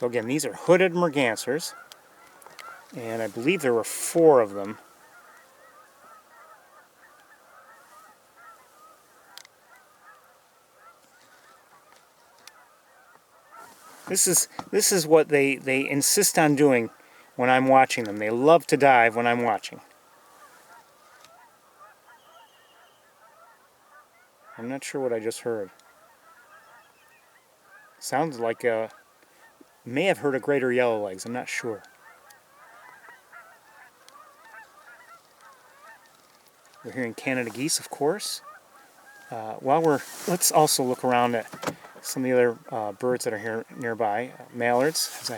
So again, these are hooded Mergansers, and I believe there were 4 of them. This is what they insist on doing when I'm watching them. They love to dive when I'm watching. I'm not sure what I just heard. Sounds like may have heard a greater yellowlegs. I'm not sure. We're hearing Canada geese, of course. Let's also look around at some of the other birds that are here nearby. Mallards.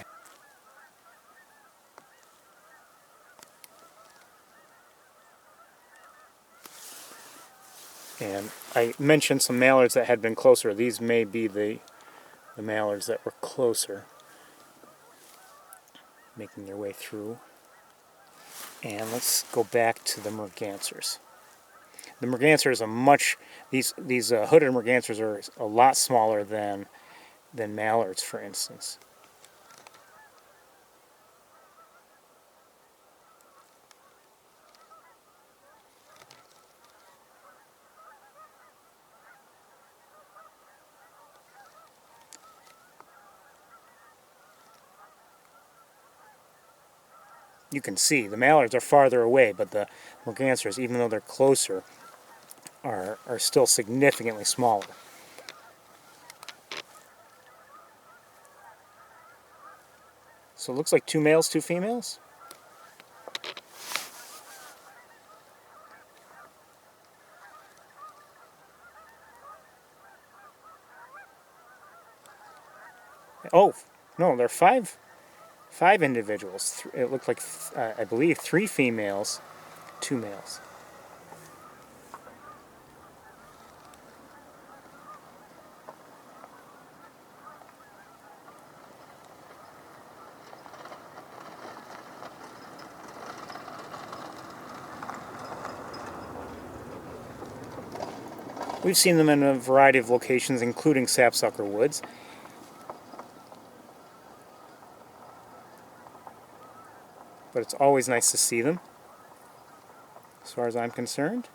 And I mentioned some mallards that had been closer. These may be the mallards that were closer, making their way through. And let's go back to the Mergansers. The Mergansers are these hooded Mergansers are a lot smaller than mallards, for instance. You can see the mallards are farther away, but the Mergansers, even though they're closer, are still significantly smaller. So it looks like 2 males, 2 females. Oh, no, there are 5 individuals. It looked like, I believe, 3 females, 2 males. We've seen them in a variety of locations, including sapsucker woods. But it's always nice to see them, as far as I'm concerned.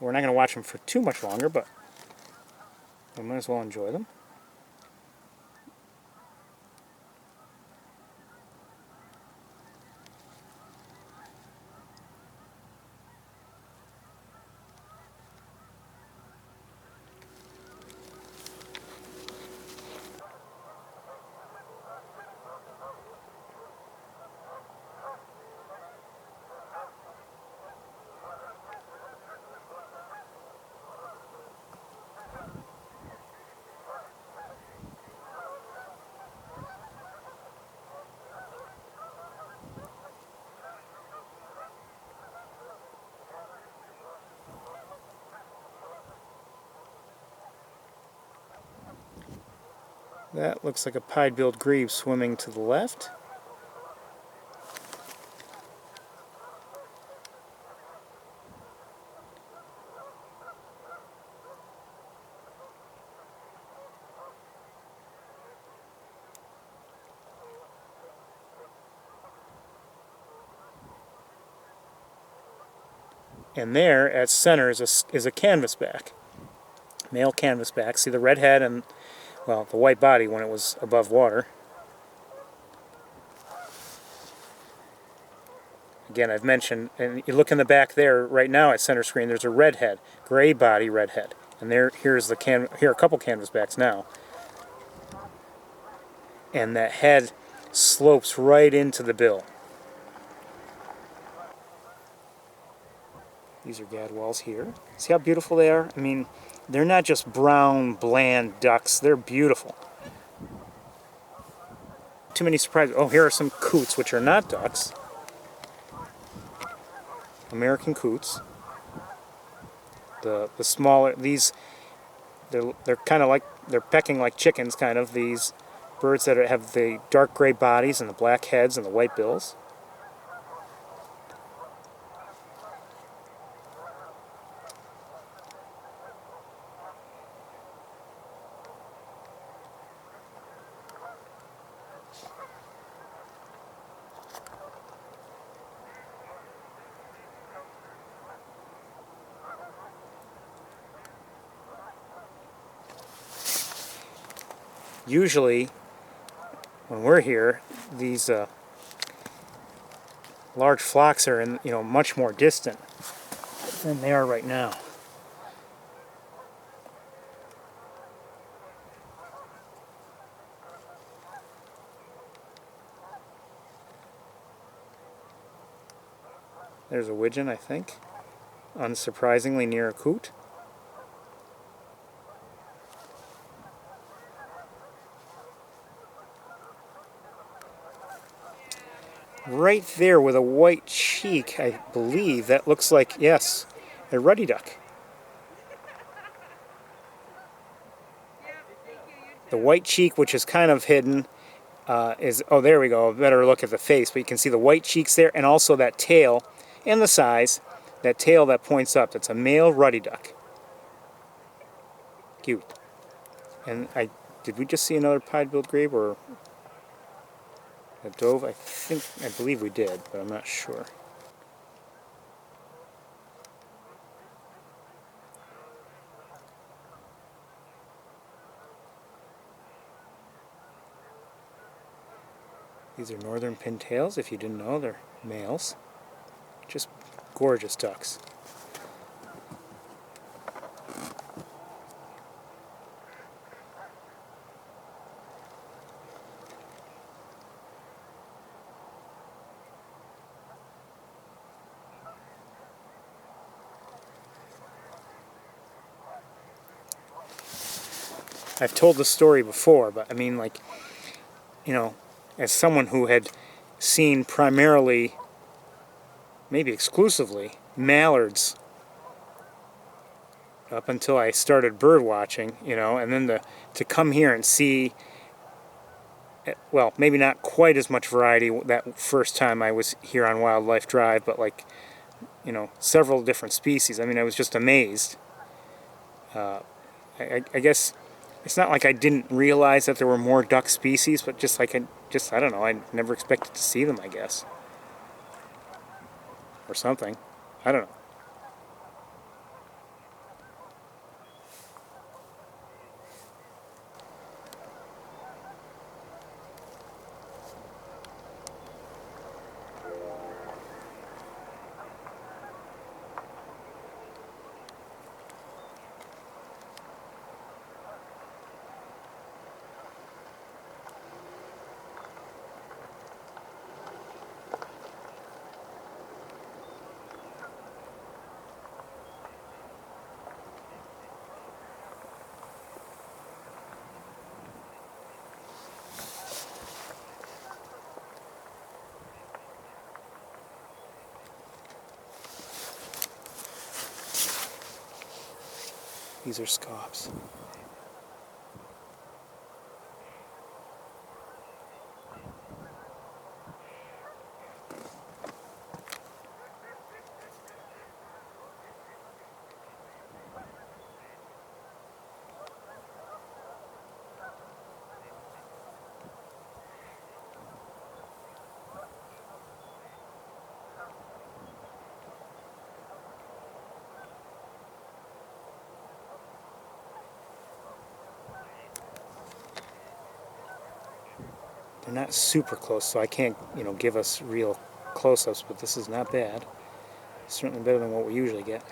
We're not going to watch them for too much longer, but we might as well enjoy them. That looks like a pied-billed grebe swimming to the left. And there, at center, is a canvasback, male canvasback. See the red head and, well, the white body when it was above water. Again, I've mentioned, and you look in the back there, right now at center screen, there's a redhead, gray body redhead. And here are a couple canvasbacks now. And that head slopes right into the bill. These are Gadwalls here. See how beautiful they are? I mean, they're not just brown, bland ducks. They're beautiful. Too many surprises. Oh, here are some Coots, which are not ducks. American Coots. The smaller, they're kind of like, they're pecking like chickens, kind of, these birds that have the dark gray bodies and the black heads and the white bills. usually when we're here, these large flocks are in, much more distant than they are right now. There's a Wigeon, I think, unsurprisingly near a Coot. Right there with a white cheek, I believe, that looks like, yes, a Ruddy Duck. The white cheek, which is kind of hidden, oh, there we go, a better look at the face, but you can see the white cheeks there, and also that tail, and the size, that tail that points up. That's a male Ruddy Duck. Cute. And did we just see another pied-billed grebe, or a dove? I believe we did, but I'm not sure. These are northern pintails, if you didn't know, they're males. Just gorgeous ducks. I've told the story before, but I mean, like, as someone who had seen primarily, maybe exclusively, mallards up until I started bird watching, and then to come here and see, well, maybe not quite as much variety that first time I was here on Wildlife Drive, but like, several different species. I mean, I was just amazed. I guess it's not like I didn't realize that there were more duck species, but just like I don't know, I never expected to see them, I guess. Or something. I don't know. These are Scaups. They're not super close, so I can't, give us real close-ups, but this is not bad. Certainly better than what we usually get.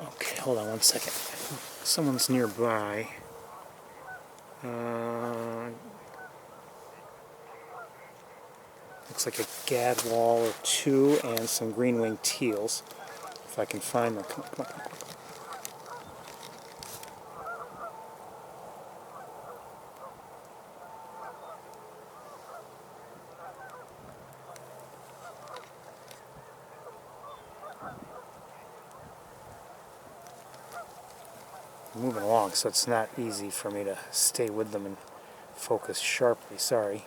Okay, hold on one second. Someone's nearby. Looks like a Gadwall or two and some green-winged teals. If I can find them. Come on. moving along, so it's not easy for me to stay with them and focus sharply, sorry.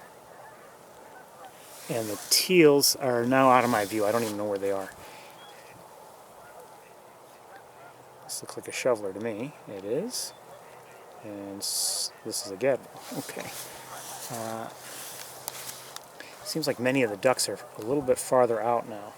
And the teals are now out of my view. I don't even know where they are. This looks like a shoveler to me. It is. And this is a Gadwall. Okay. Seems like many of the ducks are a little bit farther out now.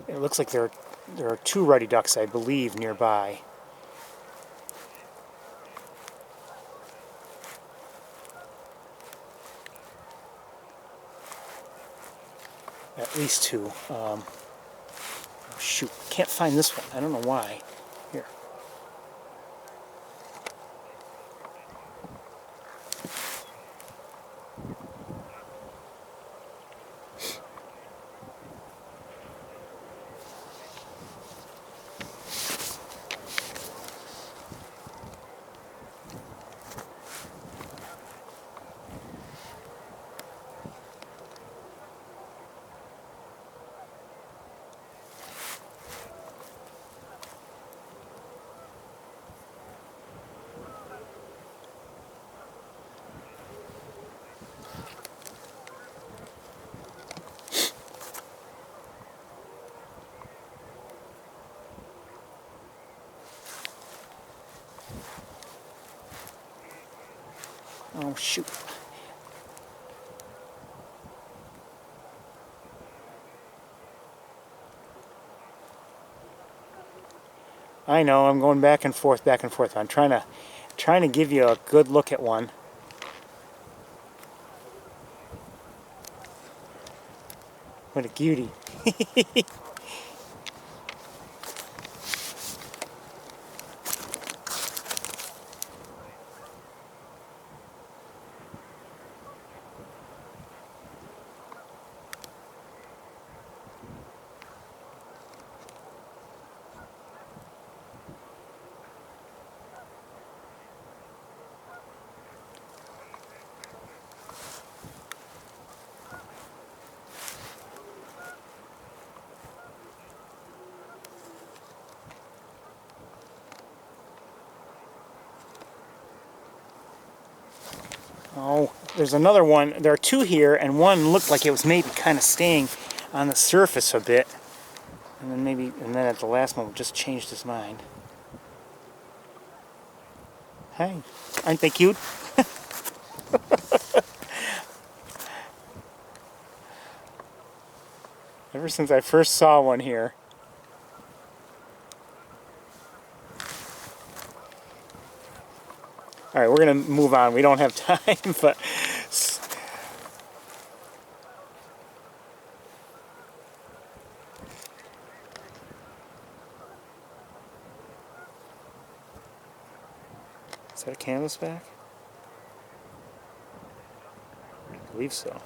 It looks like there are two ruddy ducks, I believe, nearby. At least two. Oh, shoot, can't find this one. I don't know why. Here. Oh, shoot. I know, I'm going back and forth, back and forth. I'm trying to give you a good look at one. What a cutie. Oh, there's another one. There are two here, and one looked like it was maybe kind of staying on the surface a bit. And then at the last moment just changed his mind. Hey, aren't they cute? Ever since I first saw one here. All right, we're going to move on. We don't have time, but... Is that a canvasback? I believe so.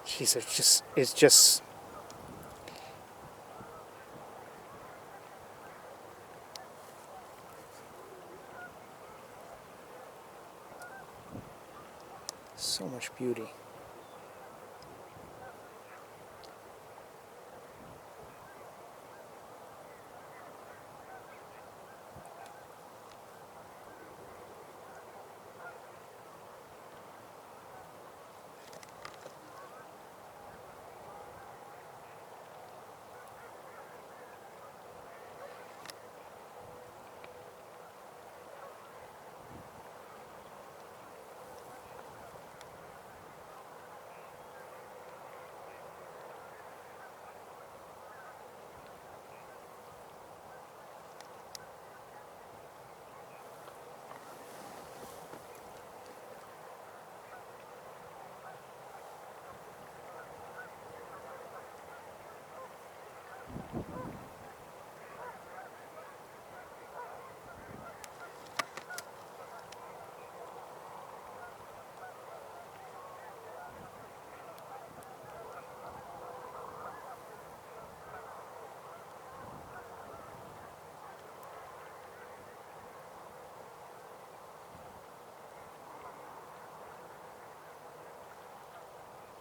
Jeez, it's just so much beauty.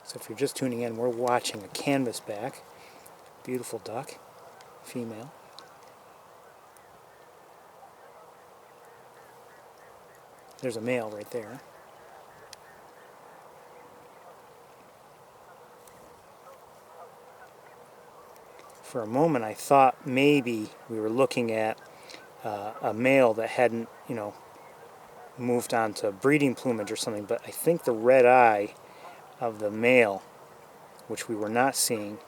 So if you're just tuning in, we're watching a canvasback, beautiful duck, female. There's a male right there. For a moment I thought maybe we were looking at a male that hadn't, moved on to breeding plumage or something, but I think the red eye of the male, which we were not seeing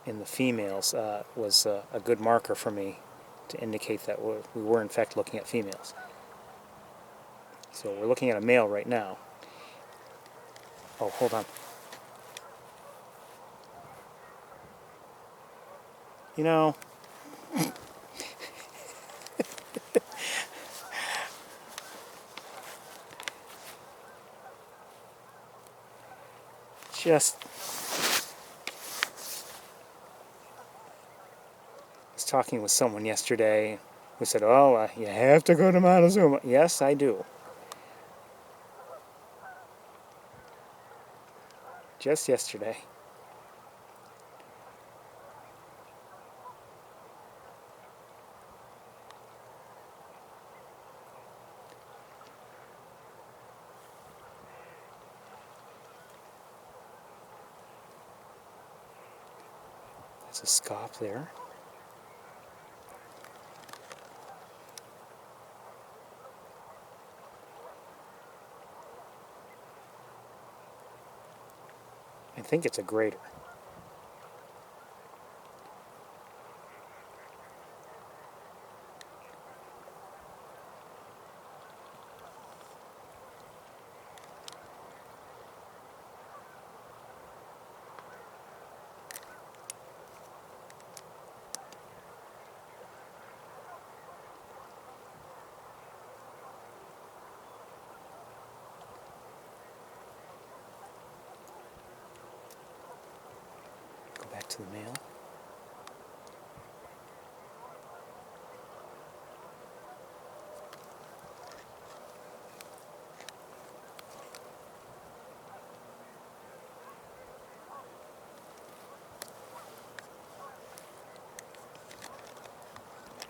in the females, was a good marker for me to indicate that we were in fact looking at females. So we're looking at a male right now. Oh, hold on. You know, just was talking with someone yesterday who said, "Oh, you have to go to Montezuma." Yes, I do. Just yesterday. There's a Scaup there. I think it's a grater. Go back to the male.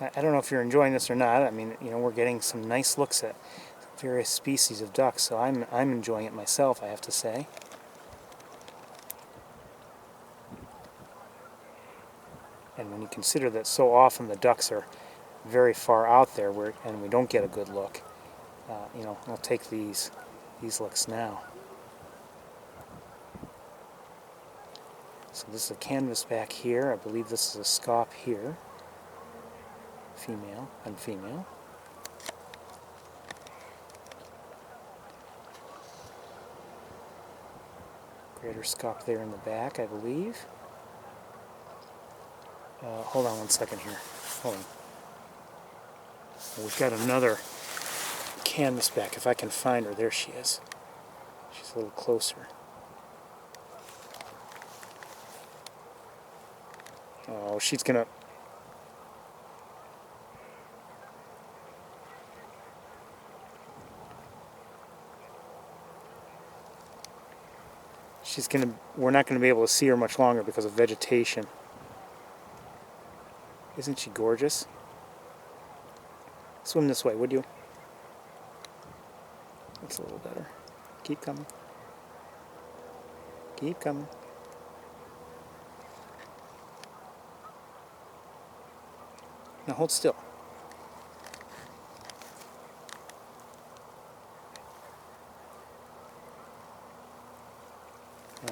I don't know if you're enjoying this or not. I mean, we're getting some nice looks at various species of ducks, so I'm enjoying it myself, I have to say. And when you consider that so often the ducks are very far out there and we don't get a good look, I'll take these looks now. So this is a canvasback here. I believe this is a Scaup here. Female and female. Greater Scaup there in the back, I believe. Hold on one second here. Hold on. We've got another canvasback. If I can find her, there she is. She's a little closer. Oh, she's gonna... We're not gonna be able to see her much longer because of vegetation. Isn't she gorgeous? Swim this way, would you? That's a little better. Keep coming. Keep coming. Now hold still.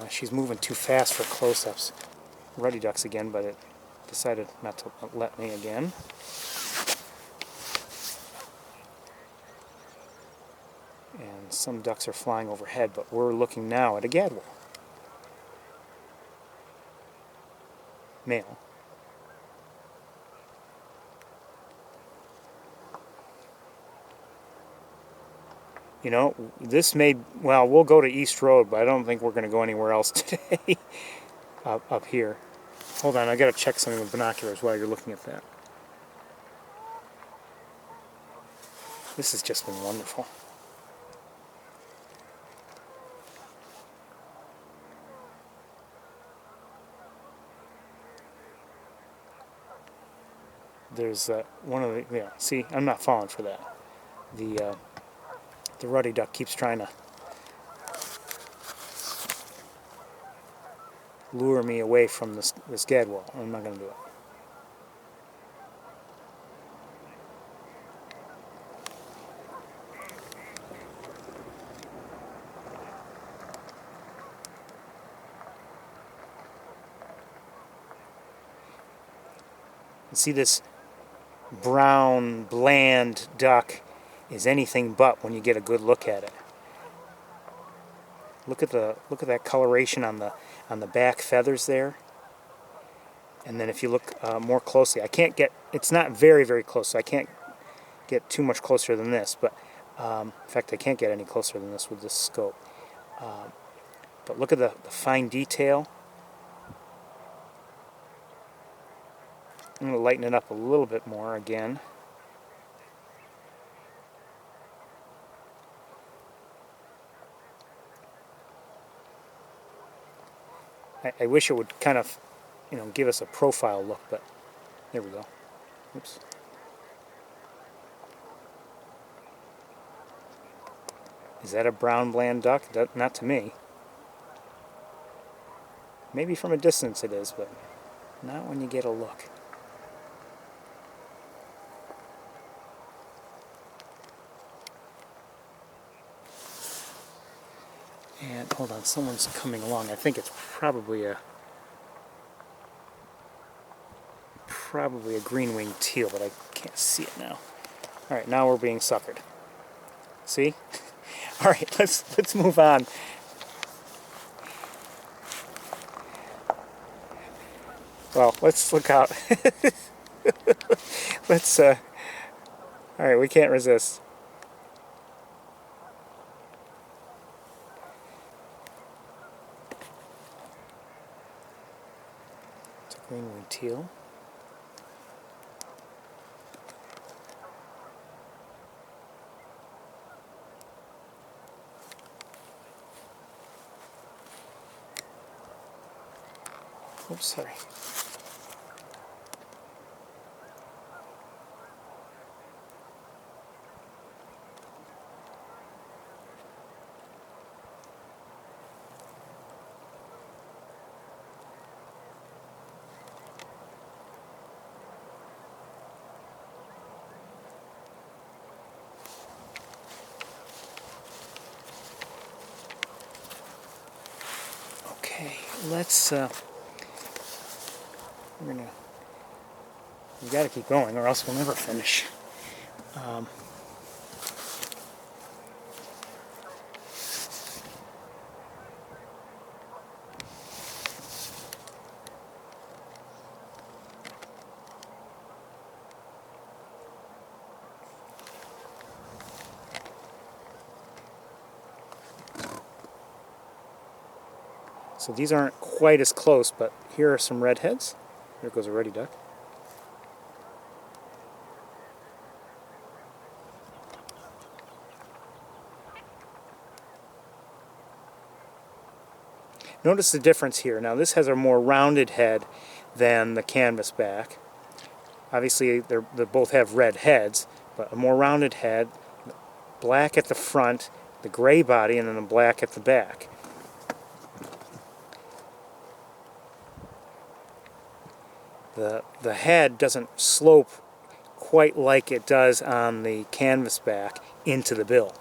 She's moving too fast for close-ups. Ruddy ducks again, but it decided not to let me again. And some ducks are flying overhead, but we're looking now at a Gadwall. male. You know, this may, well, we'll go to East Road, but I don't think we're going to go anywhere else today up here. Hold on, I got to check something with binoculars while you're looking at that. This has just been wonderful. There's one of the, yeah, see, I'm not falling for that. The Ruddy Duck keeps trying to lure me away from this Gadwall. I'm not going to do it. See, this brown, bland duck is anything but when you get a good look at it. Look at that coloration on the back feathers there. And then if you look more closely, I can't get, it's not very, very close, so I can't get too much closer than this, but in fact I can't get any closer than this with this scope. But look at the fine detail. I'm going to lighten it up a little bit more again. I wish it would kind of, you know, give us a profile look, but there we go. Oops. Is that a brown bland duck? Not to me. Maybe from a distance it is, but not when you get a look. And hold on, someone's coming along. I think it's probably a green-winged teal, but I can't see it now. All right, now we're being suckered. See? All right, let's move on. Well, let's look out. Let's. All right, we can't resist. Green-winged teal. Oops, sorry. Okay, let's, we gotta keep going or else we'll never finish. So these aren't quite as close, but here are some redheads. There goes a Ruddy Duck. Notice the difference here. Now this has a more rounded head than the Canvasback. Obviously they both have red heads, but a more rounded head, black at the front, the gray body, and then the black at the back. The head doesn't slope quite like it does on the Canvasback into the bill.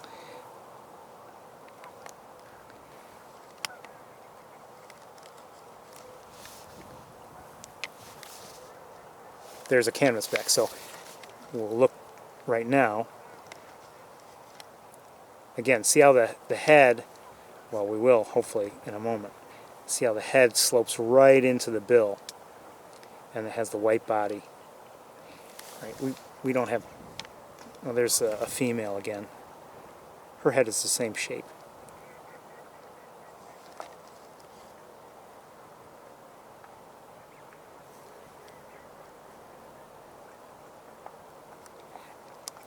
There's a Canvasback, so we'll look right now. Again, see how the head, well, we will hopefully in a moment, see how the head slopes right into the bill. and it has the white body. Right, we don't have, well, there's a female again. Her head is the same shape.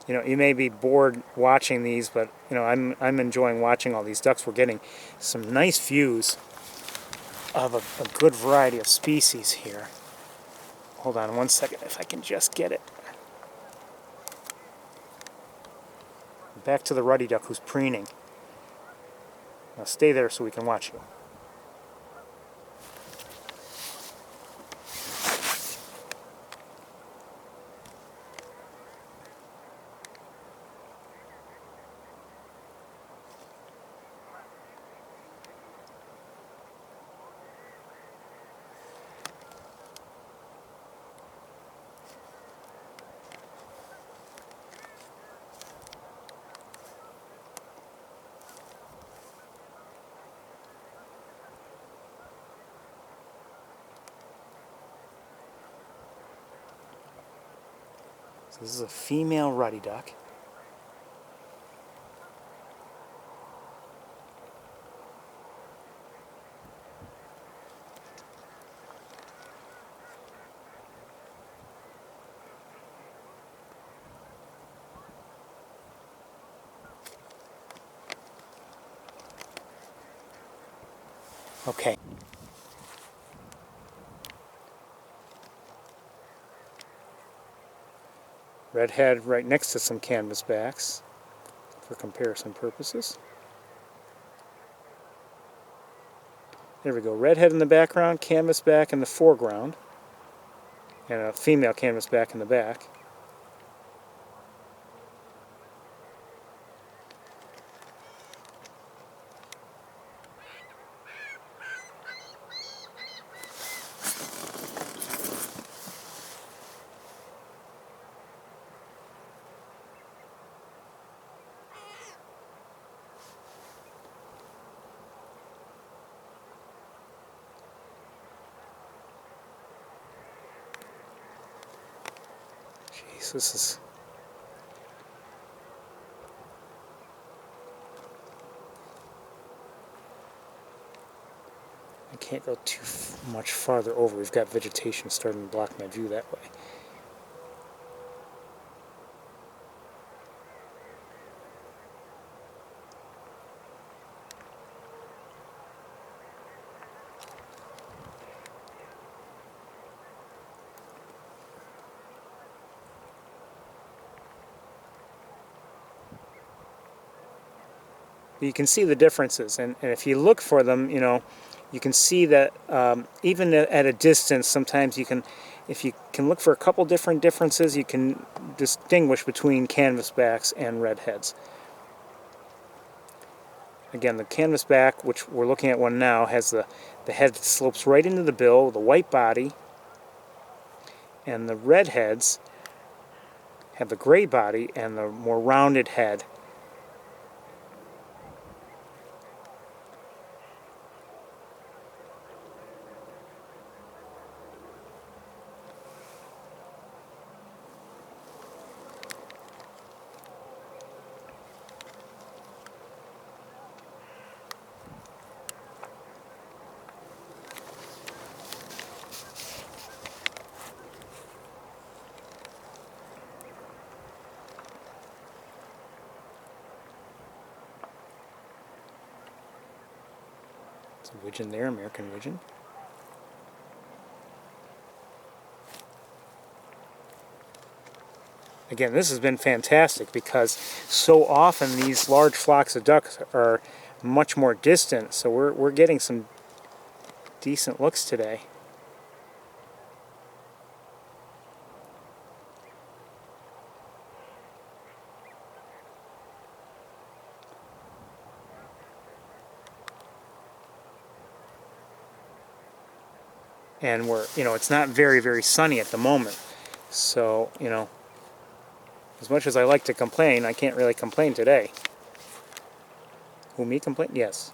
You know, you may be bored watching these, but you know, I'm enjoying watching all these ducks. We're getting some nice views of a good variety of species here. Hold on one second, if I can just get it. Back to the ruddy duck who's preening. Now stay there so we can watch you. So this is a female ruddy duck. Okay. Redhead right next to some canvasbacks for comparison purposes. There we go. Redhead in the background, canvasback in the foreground, and a female canvasback in the back. Jeez, this is... I can't go too much farther over. We've got vegetation starting to block my view that way. You can see the differences, and if you look for them, you know, you can see that even at a distance, sometimes you can, if you can look for a couple different differences, you can distinguish between canvasbacks and redheads. Again, the canvasback, which we're looking at one now, has the head that slopes right into the bill, the white body, and the redheads have the gray body and the more rounded head. It's a Wigeon there, American Wigeon. Again, this has been fantastic because so often these large flocks of ducks are much more distant, so we're getting some decent looks today. And we're, you know, it's not very, very sunny at the moment. So, you know, as much as I like to complain, I can't really complain today. Who, me complain? Yes.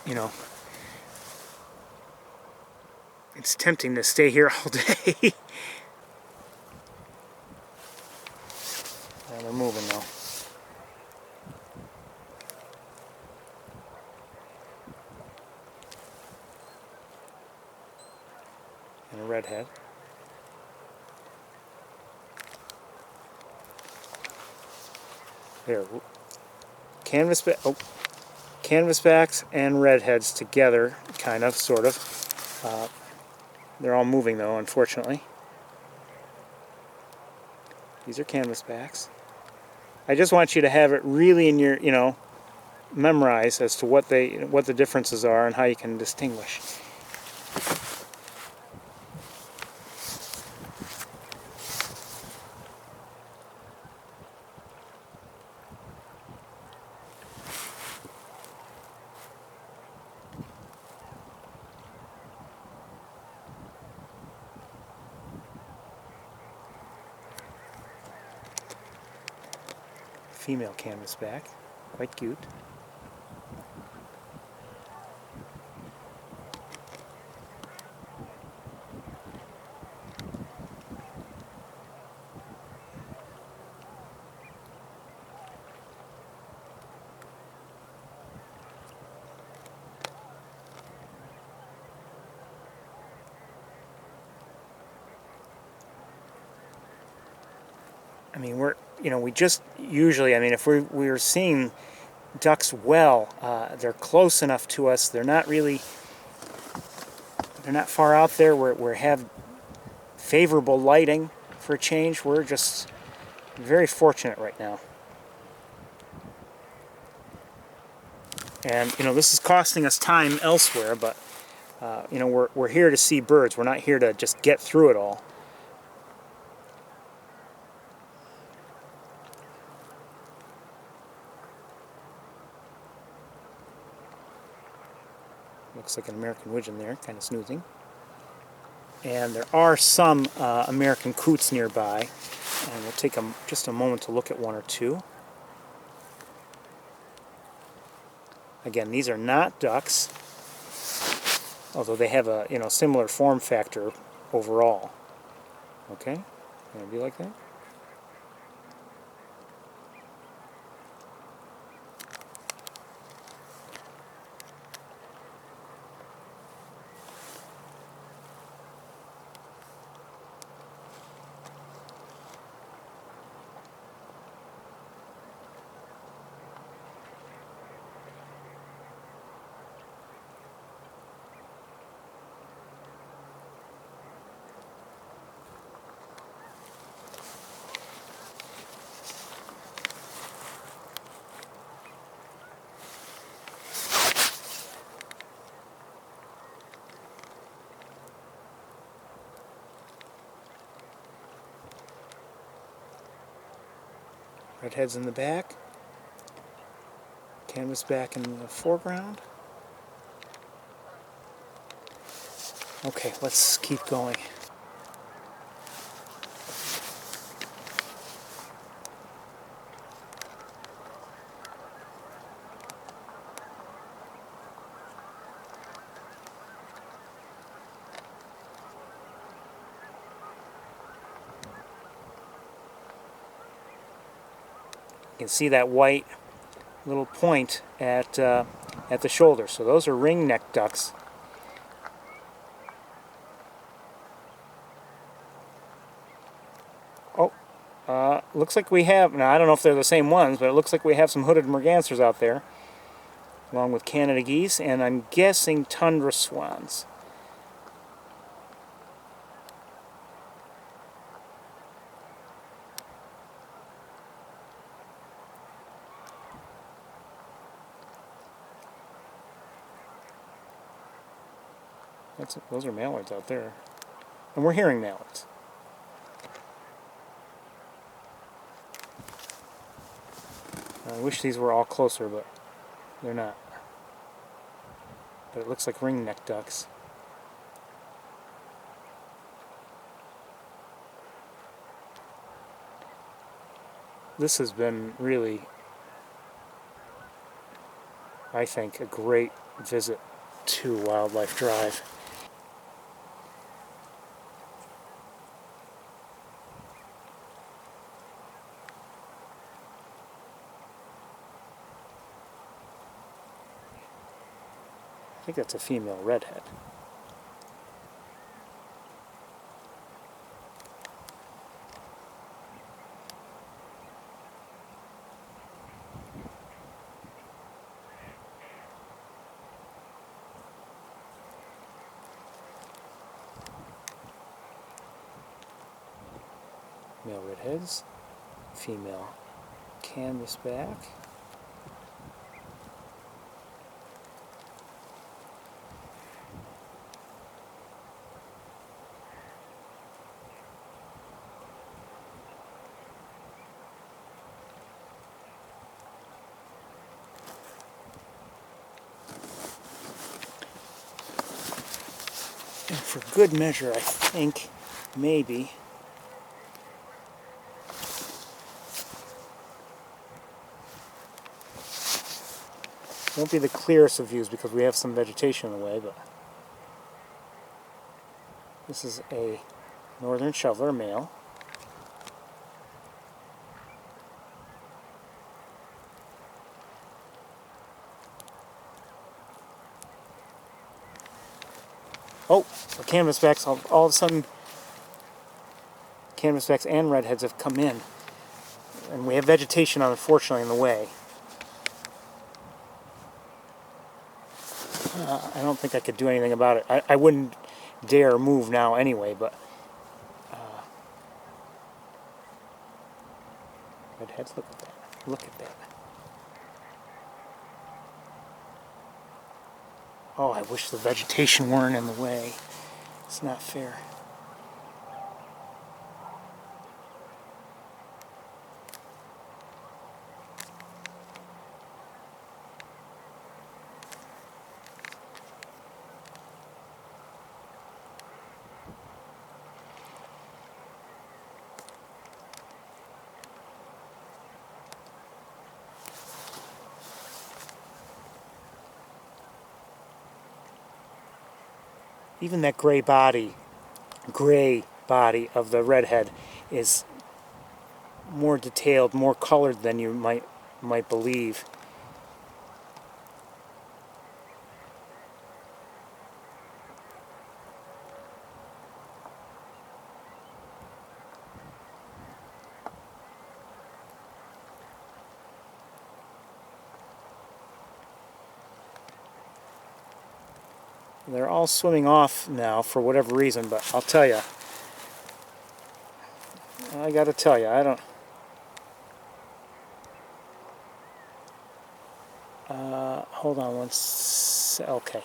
you know, it's tempting to stay here all day. They're moving though. And a redhead. There. Canvasbacks and redheads together, kind of, sort of. They're all moving though, unfortunately. These are canvasbacks. I just want you to have it really in your, memorize as to what the differences are and how you can distinguish. Female canvasback, quite cute. I mean, we just usually, I mean, if we're seeing ducks well, they're close enough to us. They're not far out there. We have favorable lighting for a change. We're just very fortunate right now. And, this is costing us time elsewhere, but, we're here to see birds. We're not here to just get through it all. Looks like an American Wigeon there, kind of snoozing. And there are some American Coots nearby, and we'll take just a moment to look at one or two. Again, these are not ducks, although they have a similar form factor overall. Okay, gonna be like that. Redhead's in the back, canvasback in the foreground. Okay, let's keep going. You can see that white little point at the shoulder. So those are ring-necked ducks. Oh, looks like we have, now I don't know if they're the same ones, but it looks like we have some hooded Mergansers out there, along with Canada geese, and I'm guessing Tundra Swans. Those are mallards out there. And we're hearing mallards. I wish these were all closer, but they're not. But it looks like ring-necked ducks. This has been really I think, a great visit to Wildlife Drive. I think that's a female redhead. Male redheads, female canvasback. And for good measure, I think maybe won't be the clearest of views because we have some vegetation in the way, but this is a northern shoveler male. Oh, the canvasbacks, all of a sudden, canvasbacks and redheads have come in. And we have vegetation, unfortunately, in the way. I don't think I could do anything about it. I wouldn't dare move now anyway, but redheads, look at that. Look at that. Oh, I wish the vegetation weren't in the way. It's not fair. Even that gray body of the redhead is more detailed, more colored than you might believe. They're all swimming off now for whatever reason, but I'll tell you, I gotta tell you, I don't. Hold on okay.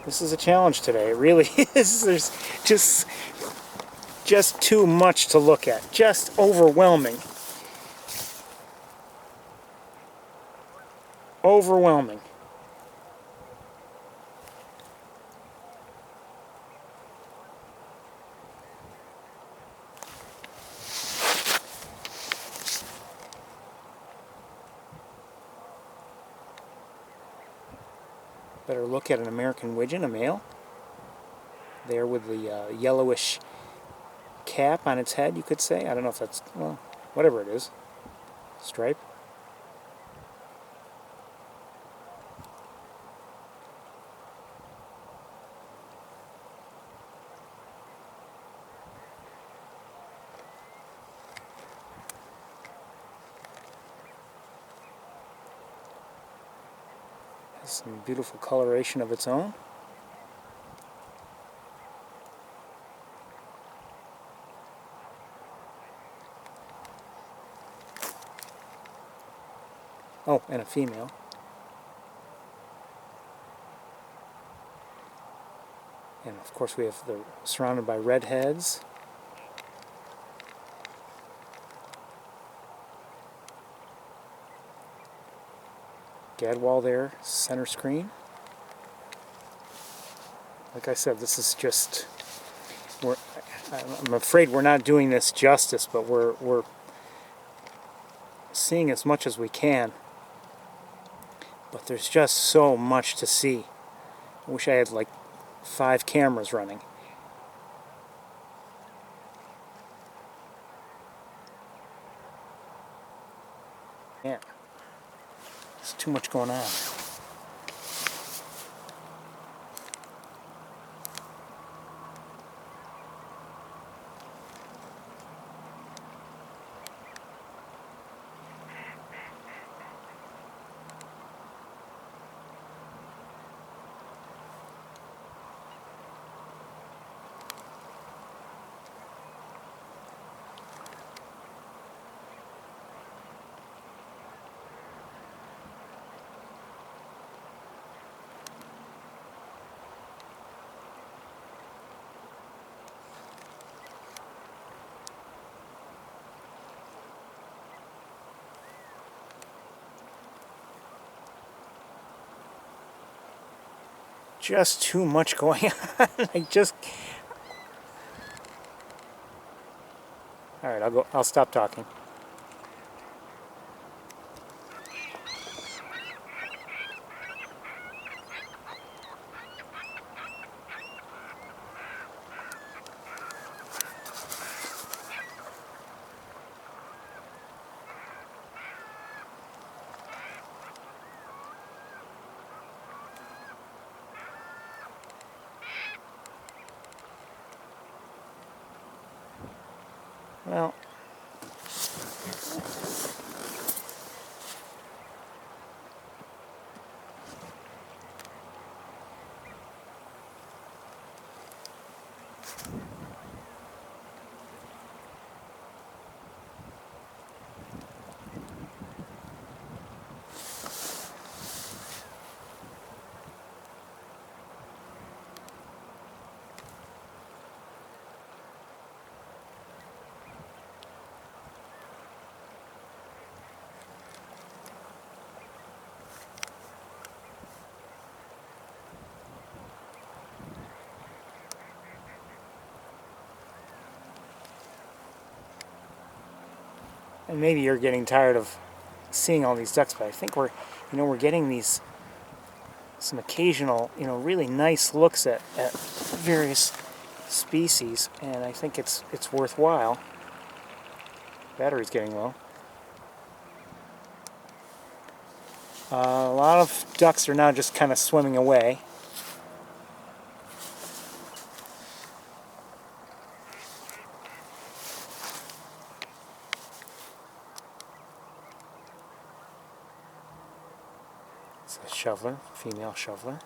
This is a challenge today. It really is. There's just too much to look at. Just overwhelming. Overwhelming. Better look at an American Wigeon, a male. There with the yellowish cap on its head, you could say. I don't know if that's, well, whatever it is. Stripe. Some beautiful coloration of its own. Oh, and a female. And of course we have the surrounded by redheads. Gadwall there, center screen. Like I said, this is just, I'm afraid we're not doing this justice, but we're seeing as much as we can. But there's just so much to see. I wish I had like 5 cameras running. Yeah, there's too much going on. Just too much going on. All right, I'll stop talking. Well, and maybe you're getting tired of seeing all these ducks, but I think we're getting these some occasional, really nice looks at various species, and I think it's worthwhile. Battery's getting low. A lot of ducks are now just kind of swimming away. It's a shoveler, female shoveler.